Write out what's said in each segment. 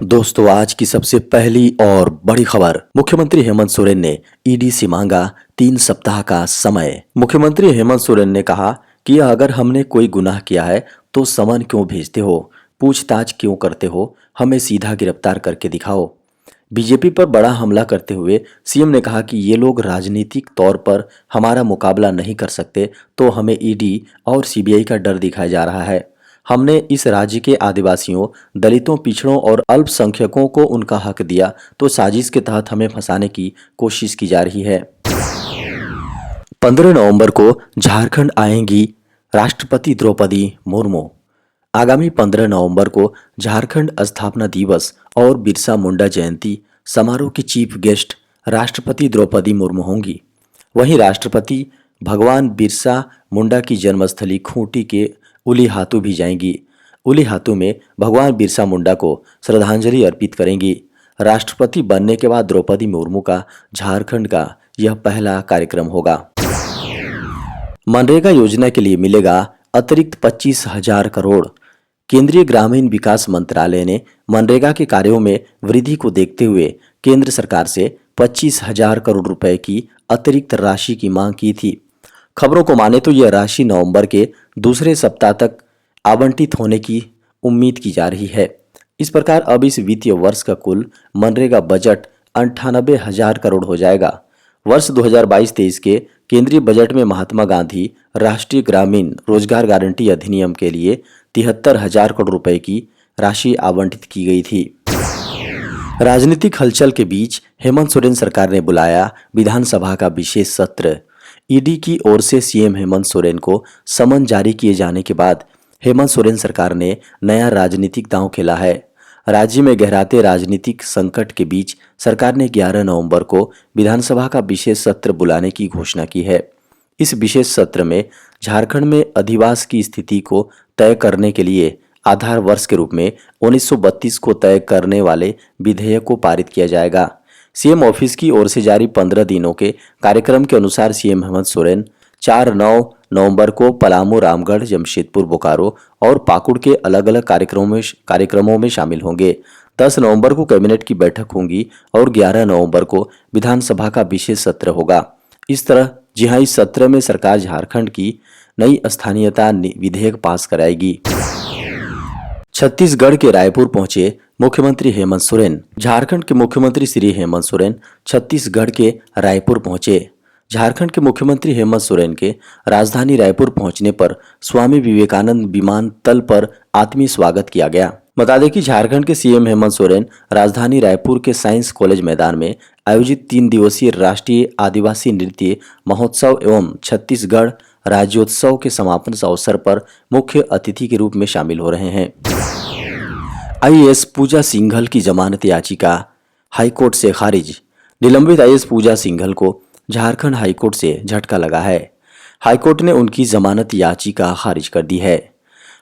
दोस्तों, आज की सबसे पहली और बड़ी खबर। मुख्यमंत्री हेमंत सोरेन ने ईडी से मांगा 3 सप्ताह का समय। मुख्यमंत्री हेमंत सोरेन ने कहा कि अगर हमने कोई गुनाह किया है तो समन क्यों भेजते हो, पूछताछ क्यों करते हो, हमें सीधा गिरफ्तार करके दिखाओ। बीजेपी पर बड़ा हमला करते हुए सीएम ने कहा कि ये लोग राजनीतिक तौर पर हमारा मुकाबला नहीं कर सकते, तो हमें ईडी और सीबीआई का डर दिखाया जा रहा है। हमने इस राज्य के आदिवासियों, दलितों, पिछड़ों और अल्पसंख्यकों को उनका हक दिया, तो साजिश के तहत हमें फंसाने की कोशिश की जा रही है। 15 नवंबर को झारखंड आएंगी राष्ट्रपति द्रौपदी मुर्मू। आगामी 15 नवंबर को झारखंड स्थापना दिवस और बिरसा मुंडा जयंती समारोह की चीफ गेस्ट राष्ट्रपति द्रौपदी मुर्मू होंगी। वहीं राष्ट्रपति भगवान बिरसा मुंडा की जन्मस्थली खूंटी के उलीहातू भी जाएंगी। उलीहातू में भगवान बिरसा मुंडा को श्रद्धांजलि अर्पित करेंगी। राष्ट्रपति बनने के बाद द्रौपदी मुर्मू का झारखंड का यह पहला कार्यक्रम होगा। मनरेगा योजना के लिए मिलेगा अतिरिक्त 25,000 करोड़। केंद्रीय ग्रामीण विकास मंत्रालय ने मनरेगा के कार्यों में वृद्धि को देखते हुए केंद्र सरकार से 25,000 करोड़ रुपए की अतिरिक्त राशि की मांग की थी। खबरों को माने तो यह राशि नवंबर के दूसरे सप्ताह तक आवंटित होने की उम्मीद की जा रही है। इस प्रकार अब इस वित्तीय वर्ष का कुल मनरेगा बजट 98,000 करोड़ हो जाएगा। वर्ष 2022-23 के केंद्रीय बजट में महात्मा गांधी राष्ट्रीय ग्रामीण रोजगार गारंटी अधिनियम के लिए 73,000 करोड़ रुपए की राशि आवंटित की गई थी। राजनीतिक हलचल के बीच हेमंत सोरेन सरकार ने बुलाया विधानसभा का विशेष सत्र। ईडी की ओर से सीएम हेमंत सोरेन को समन जारी किए जाने के बाद हेमंत सोरेन सरकार ने नया राजनीतिक दांव खेला है। राज्य में गहराते राजनीतिक संकट के बीच सरकार ने 11 नवंबर को विधानसभा का विशेष सत्र बुलाने की घोषणा की है। इस विशेष सत्र में झारखंड में अधिवास की स्थिति को तय करने के लिए आधार वर्ष के रूप में 1932 को तय करने वाले विधेयक को पारित किया जाएगा। सीएम ऑफिस की ओर से जारी 15 दिनों के कार्यक्रम के अनुसार सीएम हेमंत सोरेन 4-9 नवंबर को पलामू, रामगढ़, जमशेदपुर, बोकारो और पाकुड़ के अलग अलग कार्यक्रमों में शामिल होंगे। 10 नवंबर को कैबिनेट की बैठक होगी और 11 नवंबर को विधानसभा का विशेष सत्र होगा। इस तरह इस सत्र में सरकार झारखंड की नई स्थानीयता विधेयक पास कराएगी। छत्तीसगढ़ के रायपुर पहुंचे मुख्यमंत्री हेमंत सोरेन। झारखंड के मुख्यमंत्री श्री हेमंत सोरेन छत्तीसगढ़ के रायपुर पहुंचे। झारखंड के मुख्यमंत्री हेमंत सोरेन के राजधानी रायपुर पहुंचने पर स्वामी विवेकानंद विमानतल पर आत्मीय स्वागत किया गया। बता दें कि झारखंड के सीएम हेमंत सोरेन राजधानी रायपुर के साइंस कॉलेज मैदान में आयोजित 3 दिवसीय राष्ट्रीय आदिवासी नृत्य महोत्सव एवं छत्तीसगढ़ राज्योत्सव के समापन अवसर पर मुख्य अतिथि के रूप में शामिल हो रहे हैं। आईएएस पूजा सिंघल की जमानत याचिका हाईकोर्ट से खारिज। निलंबित आईएएस पूजा सिंघल को झारखंड हाईकोर्ट से झटका लगा है। हाईकोर्ट ने उनकी जमानत याचिका खारिज कर दी है।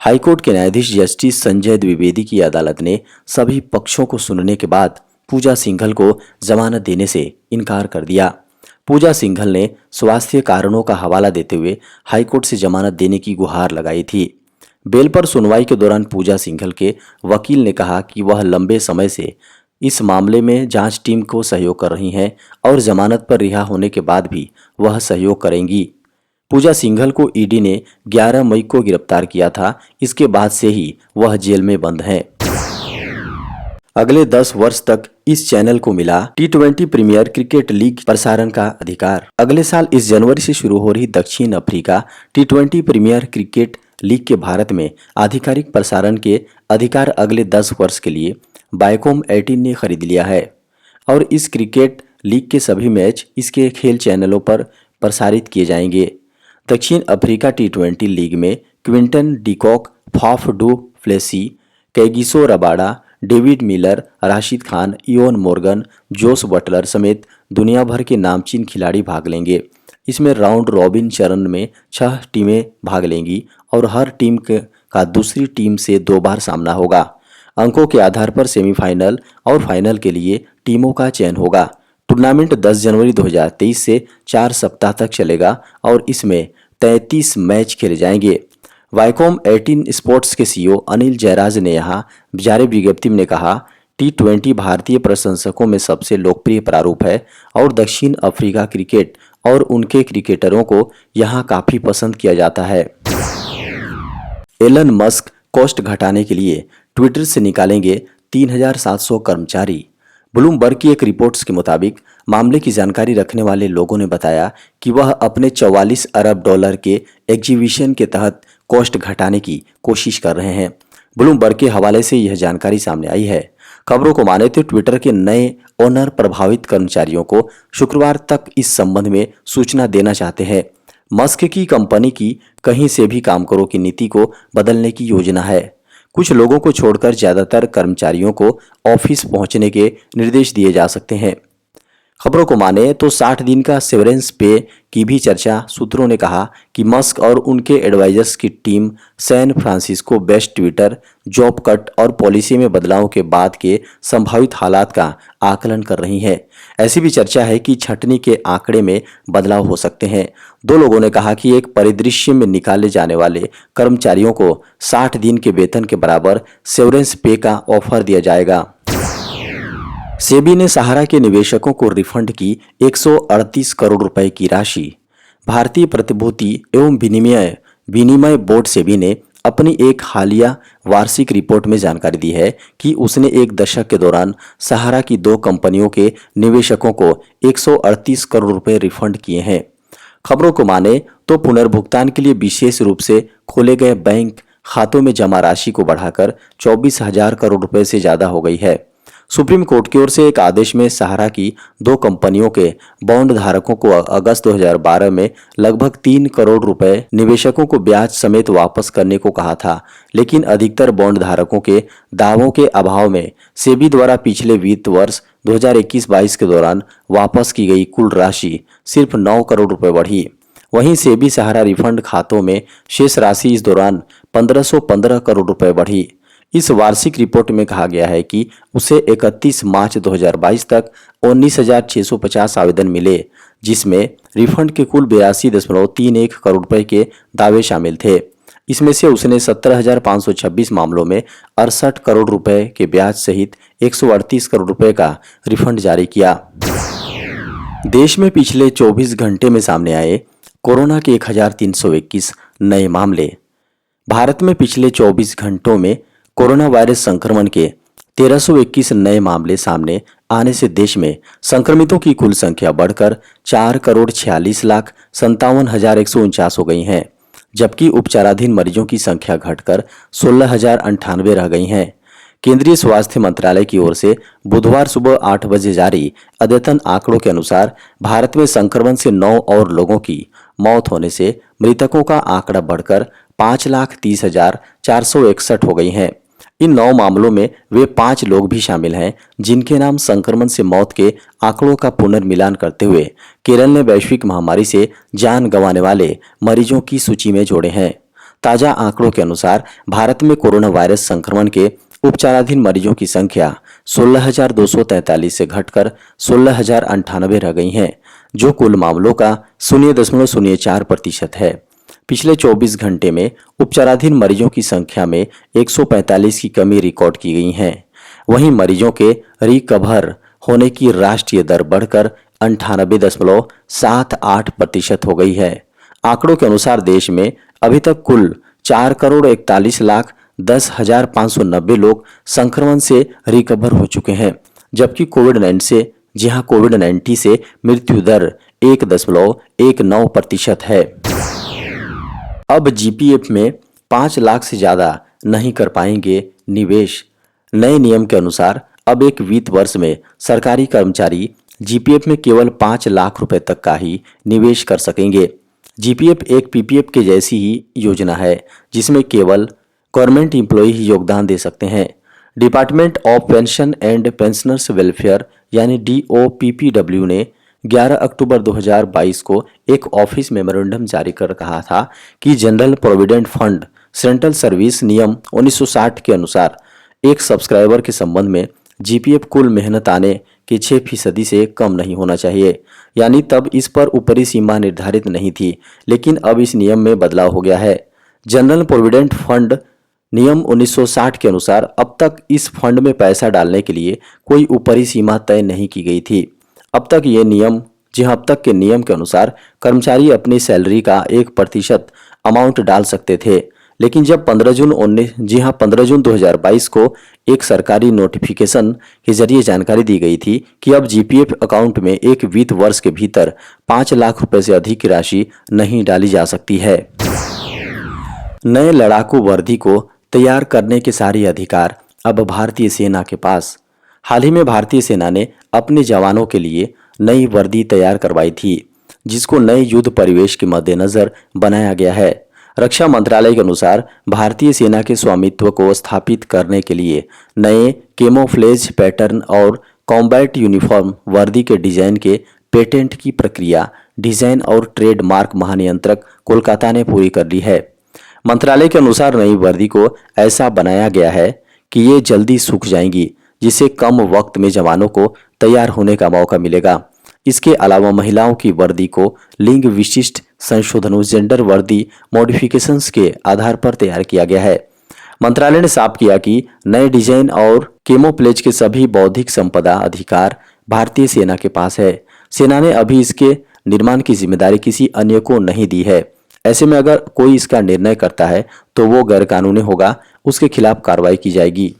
हाईकोर्ट के न्यायाधीश जस्टिस संजय द्विवेदी की अदालत ने सभी पक्षों को सुनने के बाद पूजा सिंघल को जमानत देने से इनकार कर दिया। पूजा सिंघल ने स्वास्थ्य कारणों का हवाला देते हुए हाईकोर्ट से जमानत देने की गुहार लगाई थी। बेल पर सुनवाई के दौरान पूजा सिंघल के वकील ने कहा कि वह लंबे समय से इस मामले में जांच टीम को सहयोग कर रही हैं और जमानत पर रिहा होने के बाद भी वह सहयोग करेंगी। पूजा सिंघल को ईडी ने 11 मई को गिरफ्तार किया था। इसके बाद से ही वह जेल में बंद हैं। अगले 10 वर्ष तक इस चैनल को मिला T20 प्रीमियर क्रिकेट लीग प्रसारण का अधिकार। अगले साल इस जनवरी से शुरू हो रही दक्षिण Africa T20 premier cricket league के भारत में आधिकारिक प्रसारण के अधिकार अगले 10 वर्ष के लिए वायकॉम 18 ने खरीद लिया है और इस क्रिकेट लीग के सभी मैच इसके खेल चैनलों पर प्रसारित किए जाएंगे। दक्षिण अफ्रीका T20 लीग में Quinton de Kock, Faf du Plessis, Kagiso Rabada, David Miller, Rashid Khan, Eoin Morgan, Jos Buttler समेत दुनिया भर के नामचीन खिलाड़ी भाग लेंगे। इसमें राउंड रॉबिन चरण में 6 टीमें भाग लेंगी और हर टीम का दूसरी टीम से 2 बार सामना होगा। अंकों के आधार पर सेमीफाइनल और फाइनल के लिए टीमों का चयन होगा। टूर्नामेंट 10 जनवरी 2023 से 4 सप्ताह तक चलेगा और इसमें 33 मैच खेले जाएंगे। वायकॉम 18 स्पोर्ट्स के सीईओ अनिल जयराज ने यहाँ जारी विज्ञप्ति में कहा, T20 भारतीय प्रशंसकों में सबसे लोकप्रिय प्रारूप है और दक्षिण अफ्रीका क्रिकेट और उनके क्रिकेटरों को यहाँ काफी पसंद किया जाता है। एलन मस्क कॉस्ट घटाने के लिए ट्विटर से निकालेंगे 3,700 कर्मचारी। ब्लूमबर्ग की एक रिपोर्ट्स के मुताबिक मामले की जानकारी रखने वाले लोगों ने बताया कि वह अपने 44 अरब डॉलर के एग्जीबिशन के तहत कॉस्ट घटाने की कोशिश कर रहे हैं। ब्लूमबर्ग के हवाले से यह जानकारी सामने आई है। खबरों को माने तो ट्विटर के नए ओनर प्रभावित कर्मचारियों को शुक्रवार तक इस संबंध में सूचना देना चाहते हैं। मस्क की कंपनी की कहीं से भी काम करो की नीति को बदलने की योजना है। कुछ लोगों को छोड़कर ज्यादातर कर्मचारियों को ऑफिस पहुंचने के निर्देश दिए जा सकते हैं। खबरों को माने तो 60 दिन का सेवरेंस पे की भी चर्चा। सूत्रों ने कहा कि मस्क और उनके एडवाइजर्स की team San Francisco based Twitter job cut और पॉलिसी में बदलाव के बाद के संभावित हालात का आकलन कर रही है। ऐसी भी चर्चा है कि छटनी के आंकड़े में बदलाव हो सकते हैं। दो लोगों ने कहा कि एक परिदृश्य में निकाले जाने वाले कर्मचारियों को 60 दिन के वेतन के बराबर सेवरेंस पे का ऑफर दिया जाएगा। सेबी ने सहारा के निवेशकों को रिफंड की 138 करोड़ रुपए की राशि। भारतीय प्रतिभूति एवं विनिमय बोर्ड सेबी ने अपनी एक हालिया वार्षिक रिपोर्ट में जानकारी दी है कि उसने एक दशक के दौरान सहारा की 2 कंपनियों के निवेशकों को 138 करोड़ रुपए रिफंड किए हैं। खबरों को माने तो पुनर्भुगतान के लिए विशेष रूप से खोले गए बैंक खातों में जमा राशि को बढ़ाकर 24,000 करोड़ रुपए से ज्यादा हो गई है। सुप्रीम कोर्ट की ओर से एक आदेश में सहारा की 2 कंपनियों के बॉन्ड धारकों को अगस्त 2012 में लगभग 3 करोड़ रुपए निवेशकों को ब्याज समेत वापस करने को कहा था, लेकिन अधिकतर बॉन्ड धारकों के दावों के अभाव में सेबी द्वारा पिछले वित्त वर्ष 2021-22 के दौरान वापस की गई कुल राशि सिर्फ 9 करोड़ रुपए बढ़ी। वहीं सेबी सहारा रिफंड खातों में शेष राशि इस दौरान 1515 करोड़ रुपए बढ़ी। इस वार्षिक रिपोर्ट में कहा गया है कि उसे 31 मार्च 2022 तक 19,650 आवेदन मिले, जिसमें रिफंड के कुल 82.31 करोड़ रुपए के दावे शामिल थे। इसमें से उसने 17,526 मामलों में 68 करोड़ रुपए के ब्याज सहित 138 करोड़ रुपए का रिफंड जारी किया। देश में पिछले 24 घंटे में सामने आए कोरोना के 1,321 नए मामले। भारत में पिछले 24 घंटों में कोरोना वायरस संक्रमण के 1321 नए मामले सामने आने से देश में संक्रमितों की कुल संख्या बढ़कर 4,46,57,149 हो गई है, जबकि उपचाराधीन मरीजों की संख्या घटकर 16,098 रह गई है। केंद्रीय स्वास्थ्य मंत्रालय की ओर से बुधवार सुबह 8 बजे जारी अद्यतन आंकड़ों के अनुसार भारत में संक्रमण से 9 और लोगों की मौत होने से मृतकों का आंकड़ा बढ़कर 5,30,461 हो गई है। इन 9 मामलों में वे 5 लोग भी शामिल हैं जिनके नाम संक्रमण से मौत के आंकड़ों का पुनर्मिलान करते हुए केरल ने वैश्विक महामारी से जान गंवाने वाले मरीजों की सूची में जोड़े हैं। ताजा आंकड़ों के अनुसार भारत में कोरोना वायरस संक्रमण के उपचाराधीन मरीजों की संख्या 16,243 से घटकर 16,098 रह गई है, जो कुल मामलों का 0.04% है। पिछले 24 घंटे में उपचाराधीन मरीजों की संख्या में 145 की कमी रिकॉर्ड की गई है। वहीं मरीजों के रिकवर होने की राष्ट्रीय दर बढ़कर 98.78% हो गई है। आंकड़ों के अनुसार देश में अभी तक कुल 4,41,10,590 लोग संक्रमण से रिकवर हो चुके हैं, जबकि कोविड-19 से मृत्यु दर 1.19% है। अब जीपीएफ में 5 लाख से ज्यादा नहीं कर पाएंगे निवेश। नए नियम के अनुसार अब एक वित्त वर्ष में सरकारी कर्मचारी जीपीएफ में केवल 5 लाख रुपए तक का ही निवेश कर सकेंगे। जीपीएफ एक पीपीएफ के जैसी ही योजना है जिसमें केवल गवर्नमेंट एम्प्लॉय ही योगदान दे सकते हैं। Department of pension and pensioners welfare यानी DOPPW ने 11 अक्टूबर 2022 को एक ऑफिस मेमोरेंडम जारी कर कहा था कि general provident fund central service नियम 1960 के अनुसार एक सब्सक्राइबर के संबंध में जीपीएफ कुल मेहनत आने के 6% से कम नहीं होना चाहिए। यानी तब इस पर ऊपरी सीमा निर्धारित नहीं थी, लेकिन अब इस नियम में बदलाव हो गया है। जनरल प्रोविडेंट फंड नियम 1960 के अनुसार अब तक इस फंड में पैसा डालने के लिए कोई ऊपरी सीमा तय नहीं की गई थी। अब तक ये नियम अब तक के नियम के अनुसार कर्मचारी अपनी सैलरी का 1% अमाउंट डाल सकते थे, लेकिन जब 15 जून 2022 को एक सरकारी नोटिफिकेशन के जरिए जानकारी दी गई थी कि अब जीपीएफ अकाउंट में एक वित्त वर्ष के भीतर 5 लाख रुपए से अधिक की राशि नहीं डाली जा सकती है। नए लड़ाकू वर्दी को तैयार करने के सारे अधिकार अब भारतीय सेना के पास। हाल ही में भारतीय सेना ने अपने जवानों के लिए नई वर्दी तैयार करवाई थी, जिसको नए युद्ध परिवेश के मद्देनजर बनाया गया है। रक्षा मंत्रालय के अनुसार भारतीय सेना के स्वामित्व को स्थापित करने के लिए नए कैमोफ्लेज पैटर्न और कॉम्बैट यूनिफॉर्म वर्दी के डिजाइन के पेटेंट की प्रक्रिया डिजाइन और ट्रेडमार्क महानियंत्रक कोलकाता ने पूरी कर ली है। मंत्रालय के अनुसार नई वर्दी को ऐसा बनाया गया है कि ये जल्दी सूख जाएंगी, जिससे कम वक्त में जवानों को तैयार होने का मौका मिलेगा। इसके अलावा महिलाओं की वर्दी को लिंग विशिष्ट संशोधनों जेंडर वर्दी मॉडिफिकेशंस के आधार पर तैयार किया गया है। मंत्रालय ने साफ किया कि नए डिजाइन और कैमोफ्लेज के सभी बौद्धिक संपदा अधिकार भारतीय सेना के पास है। सेना ने अभी इसके निर्माण की जिम्मेदारी किसी अन्य को नहीं दी है। ऐसे में अगर कोई इसका निर्णय करता है तो वो गैरकानूनी होगा, उसके खिलाफ कार्रवाई की जाएगी।